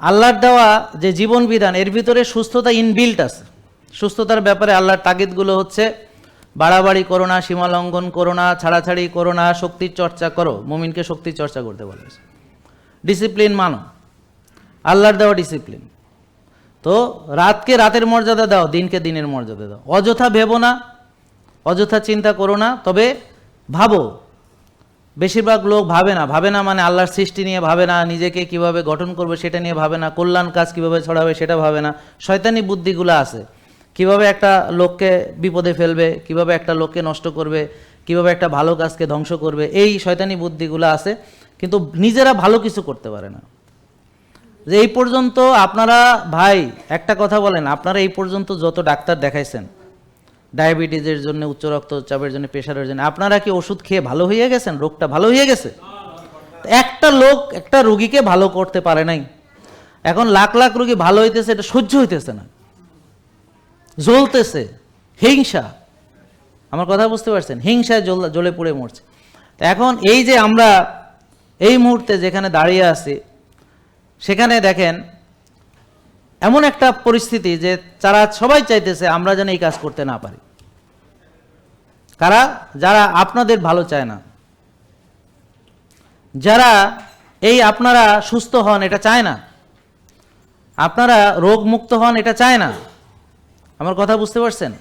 আল্লাহর দেওয়া যে জীবন বিধান এর ভিতরে সুস্থতা ইনবিল্ট আছে। সুস্থতার ব্যাপারে আল্লাহর তাগিদগুলো হচ্ছে বাড়াবাড়ি করো না, সীমা লঙ্ঘন করো না, ছাড়াছাড়ি করো না, শক্তির চর্চা করো। মুমিনকে শক্তির চর্চা করতে বলেছে। ডিসিপ্লিন মানো, আল্লাহর দেওয়া ডিসিপ্লিন। তো রাতকে রাতের মর্যাদা দাও, দিনকে দিনের মর্যাদা দাও। অযথা ভেবো না, অযথা চিন্তা করো না, তবে ভাবো। বেশিরভাগ লোক ভাবে না মানে আল্লাহর সৃষ্টি নিয়ে ভাবে না, নিজেকে কিভাবে গঠন করবে সেটা নিয়ে ভাবে না, কল্যাণ কাজ কিভাবে ছড়াবে সেটা ভাবে না। শয়তানি বুদ্ধিগুলো আছে, কিভাবে একটা লোককে বিপদে ফেলবে, কিভাবে একটা লোককে নষ্ট করবে, কিভাবে একটা ভালো কাজকে ধ্বংস করবে, এই শয়তানি বুদ্ধিগুলো আছে, কিন্তু নিজেরা ভালো কিছু করতে পারে না। যে এই পর্যন্ত আপনারা ভাই একটা কথা বলেন, আপনারা এই পর্যন্ত যত ডাক্তার দেখাইছেন ডায়াবেটিসের জন্য, উচ্চ রক্তচাপের জন্য, প্রেশারের জন্য, আপনারা কি ওষুধ খেয়ে ভালো হয়ে গেছেন? রোগটা ভালো হয়ে গেছে? একটা লোক একটা রোগীকে ভালো করতে পারে নাই। এখন লাখ লাখ রোগী ভালো হইতেছে, এটা সহ্য হইতেছে না, জ্বলতেছে। হিংসা, আমার কথা বুঝতে পারছেন? হিংসায় জ্বলে পুড়ে মরছে। এখন এই যে আমরা এই মুহূর্তে যেখানে দাঁড়িয়ে আছি, সেখানে দেখেন এমন একটা পরিস্থিতি যে তারা সবাই চাইতেছে আমরা যেন এই কাজ করতে না পারি। কারা? যারা আপনাদের ভালো চায় না, যারা এই আপনারা সুস্থ হন এটা চায় না, আপনারা রোগ মুক্ত হন এটা চায় না। আমার কথা বুঝতে পারছেন?